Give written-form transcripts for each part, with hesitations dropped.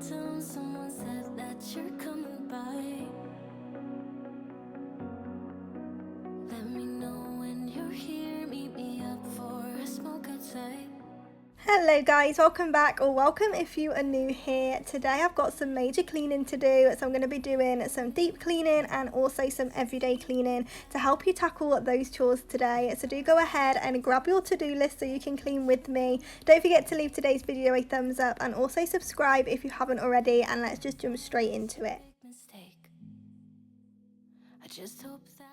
downtown, someone said that you're coming by. Let me know when you're here, meet me up for a smoke outside. Hello guys, welcome back, or welcome if you are new here. Today I've got some major cleaning to do, so I'm going to be doing some deep cleaning and also some everyday cleaning to help you tackle those chores today. So do go ahead and grab your to-do list so you can clean with me. Don't forget to leave today's video a thumbs up and also subscribe if you haven't already, and let's just jump straight into it.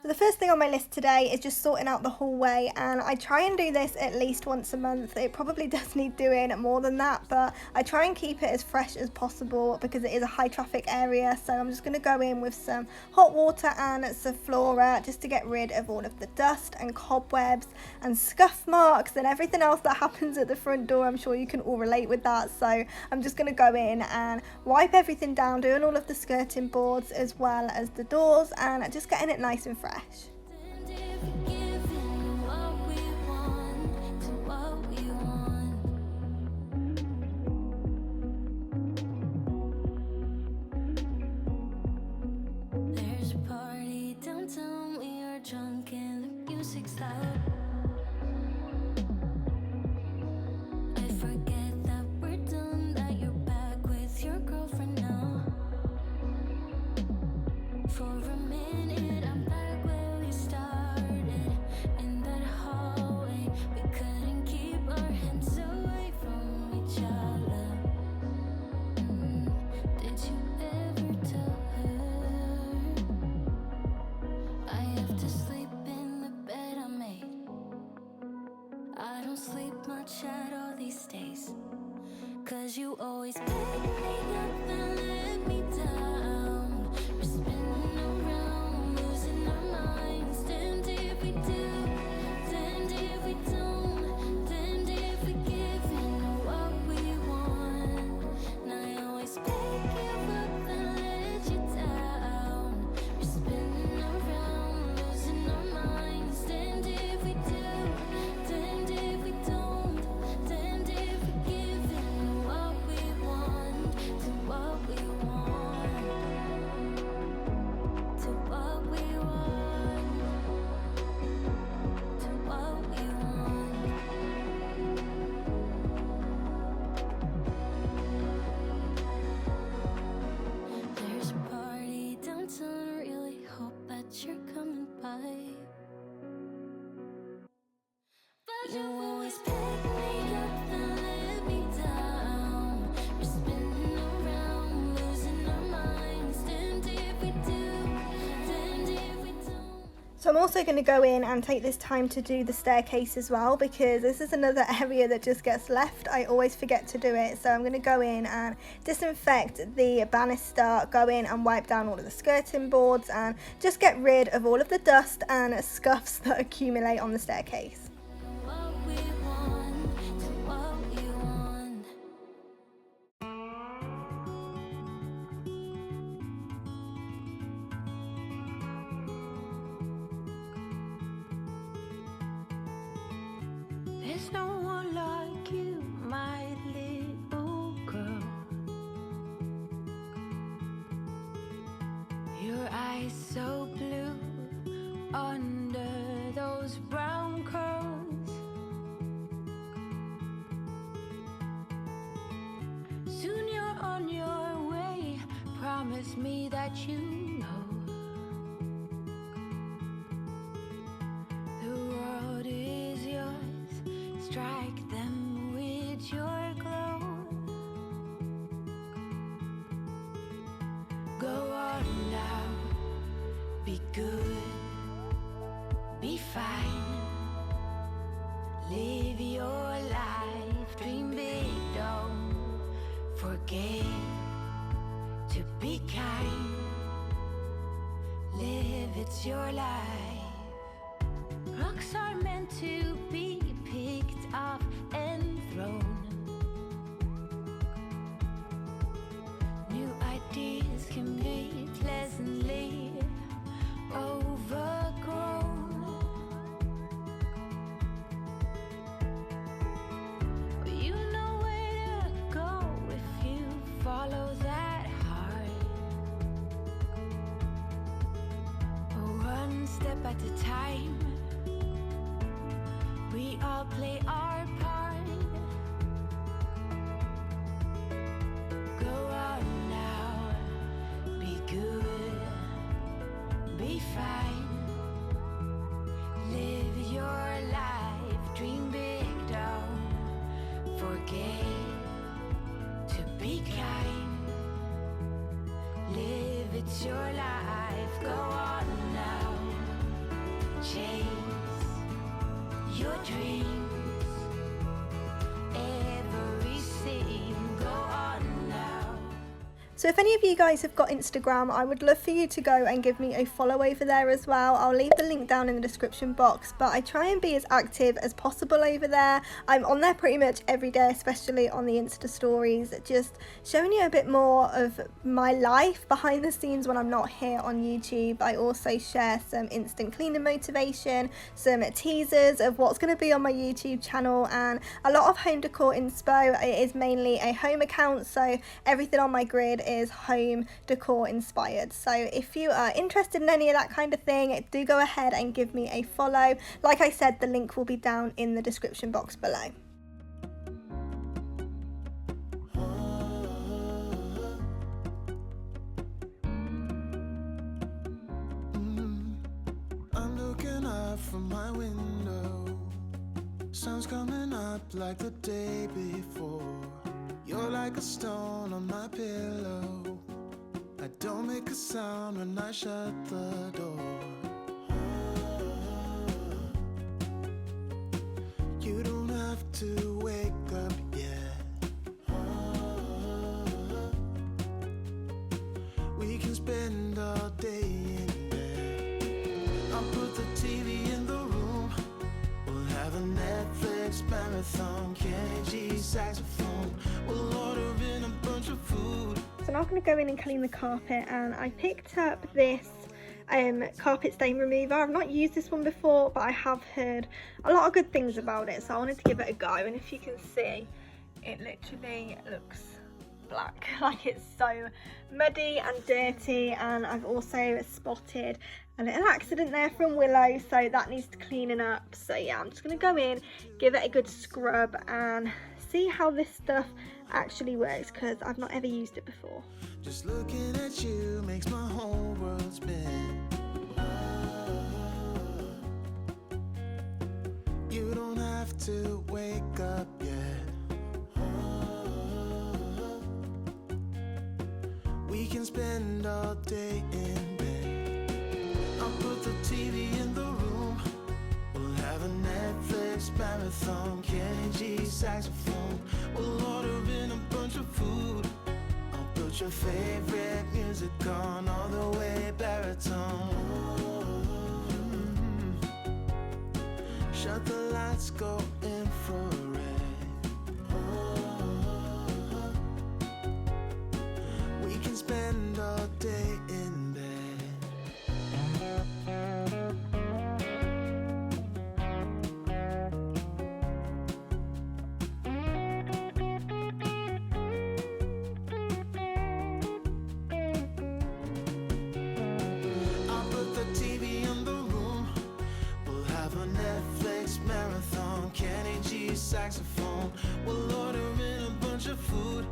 So the first thing on my list today is just sorting out the hallway, and I try and do this at least once a month. It probably does need doing more than that, but I try and keep it as fresh as possible because it is a high traffic area. So I'm just going to go in with some hot water and Sulfura just to get rid of all of the dust and cobwebs and scuff marks and everything else that happens at the front door. I'm sure you can all relate with that. So I'm just going to go in and wipe everything down, doing all of the skirting boards as well as the doors, and just getting it nice and fresh. There's a party downtown, we are drunk and the music's loud. I forget that we're done, that you're back with your girlfriend now. For a minute I'm back where we started, in that hallway. We couldn't keep our hands away from each other. Did you ever tell her I have to sleep in the bed I made? I don't sleep much at all these days, 'cause you always pick me up and let me down. We're spinning around, losing our minds. Damned if we do, damned if we don't, damned if we give in what we want. And I always pick you up and let you down. We're spinning around, losing our minds. Damned if we do, damned if we don't, damned if we give in what we want, to what we want, to what we want, to what we want. There's a party downtown, really hope that you're coming by. But you always pick me up and let me down. We're spinning around, losing our minds. Damned if we do, damned if we don't. So I'm also going to go in and take this time to do the staircase as well, because this is another area that just gets left. I always forget to do it. So I'm going to go in and disinfect the banister, go in and wipe down all of the skirting boards and just get rid of all of the dust and scuffs that accumulate on the staircase. What we want, to what we want. There's no one like you, my little girl. Your eyes so blue under those brown curls. Soon you're on your way, promise me that you know the world is yours. Strike them with your glow. Go on now, be good, be fine. Live your life, dream big, don't forget to be kind. Live, it's your life. Rocks are meant to be picked up and thrown. New ideas can be pleasantly overgrown. But you know where to go if you follow that step at a time. We all play our part. Go on now, be good, be fine. Live your life, dream big, don't forget to be kind. Live, it's your life, go on now. Chase your dreams, everything, go on now. So if any of you guys have got Instagram, I would love for you to go and give me a follow over there as well. I'll leave the link down in the description box, but I try and be as active as possible over there. I'm on there pretty much every day, especially on the Insta stories, just showing you a bit more of my life behind the scenes when I'm not here on YouTube. I also share some instant cleaning motivation, some teasers of what's going to be on my YouTube channel, and a lot of home decor inspo. It is mainly a home account, so everything on my grid is home decor inspired. So if you are interested in any of that kind of thing, do go ahead and give me a follow. Like I said, the link will be down in the description box below. I'm looking up from my window, sun's coming up like the day before. You're like a stone on my pillow, I don't make a sound when I shut the door. You don't have to wake up yet. We can spend all day in bed. I'll put the TV in the room, we'll have a Netflix marathon, 𝚂𝙾𝙲𝚃𝚂 saxophone. We'll order in a bunch of food. So now I'm going to go in and clean the carpet, and I picked up this carpet stain remover. I've not used this one before, but I have heard a lot of good things about it, so I wanted to give it a go. And if you can see, it literally looks black, like it's so muddy and dirty. And I've also spotted a little accident there from Willow, so that needs cleaning up. So yeah, I'm just going to go in, give it a good scrub and see how this stuff actually works, because I've not ever used it before. Just looking at you makes my whole world spin. You don't have to wake up yet. We can spend all day in bed. I'll put the TV in the room, we'll have a Netflix marathon, 𝚂𝙾𝙲𝚃𝚂 saxophone. We'll order in a bunch of food, I'll put your favorite music on all the way baritone. Shut the lights, go infrared. We can spend all day in bed. I'll put the TV in the room, we'll have a Netflix marathon, 𝚂𝙾𝙲𝚃𝚂 saxophone. We'll order in a bunch of food,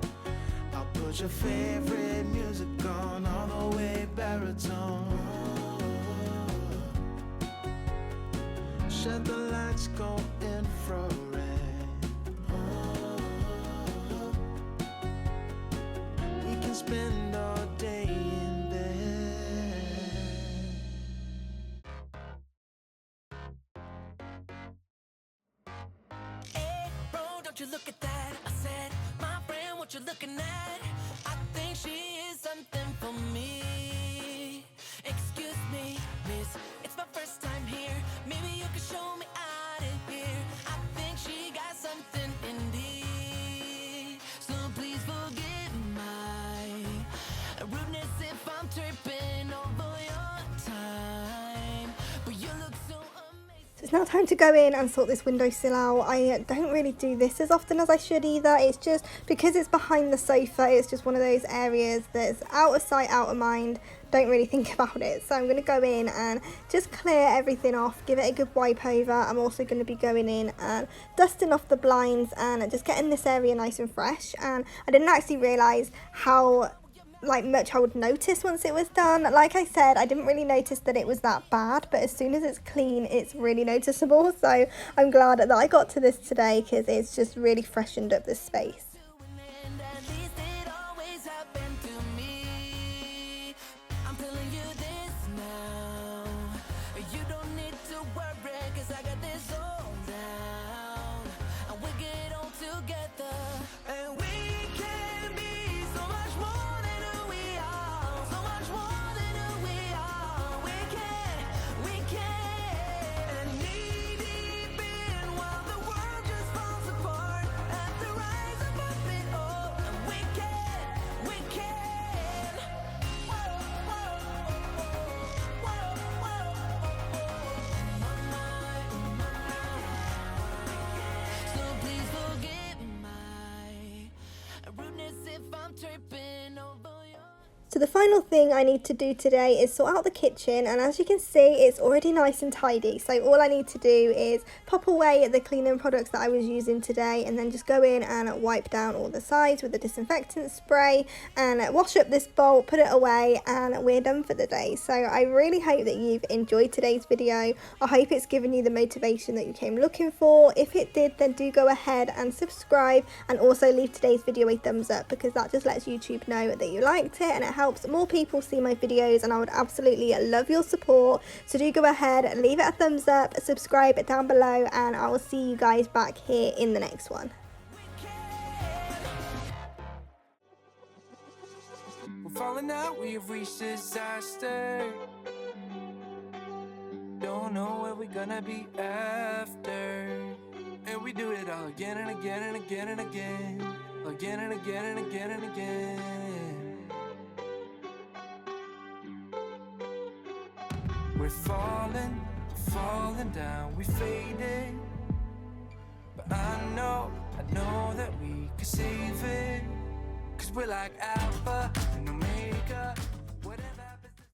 I'll put your favorite music on all the way baritone. Shut the lights, go infrared. We can spend all day in bed. Hey, bro, don't you look at that? I said, my friend, what you looking at? I think she is something for me. Excuse me, miss, it's my first time here. Maybe you can show me out of here. I think she got something in me. So please forgive my rudeness if I'm tripping over your time. But you look so amazing. So it's now time to go in and sort this windowsill out. I don't really do this as often as I should either. It's just because it's behind the sofa, it's just one of those areas that's out of sight, out of mind. don't really think about it. So I'm going to go in and just clear everything off, give it a good wipe over. I'm also going to be going in and dusting off the blinds and just getting this area nice and fresh. And I didn't actually realise how much I would notice once it was done. Like I said, I didn't really notice that it was that bad, but as soon as it's clean, it's really noticeable. So I'm glad that I got to this today because it's just really freshened up this space. So the final thing I need to do today is sort out the kitchen, and as you can see, it's already nice and tidy. So all I need to do is pop away the cleaning products that I was using today and then just go in and wipe down all the sides with the disinfectant spray and wash up this bowl, put it away, and we're done for the day. So I really hope that you've enjoyed today's video. I hope it's given you the motivation that you came looking for. If it did, then do go ahead and subscribe, and also leave today's video a thumbs up, because that just lets YouTube know that you liked it and it helps more people see my videos, and I would absolutely love your support. So do go ahead, leave it a thumbs up, subscribe down below, and I will see you guys back here in the next one. We're falling out, we have reached disaster. Don't know where we're gonna be after. And we do it all again and again and again and again. Again and again and again and again. We're falling down, we faded. But I know that we can save it. 'Cause we're like Alpha and Omega.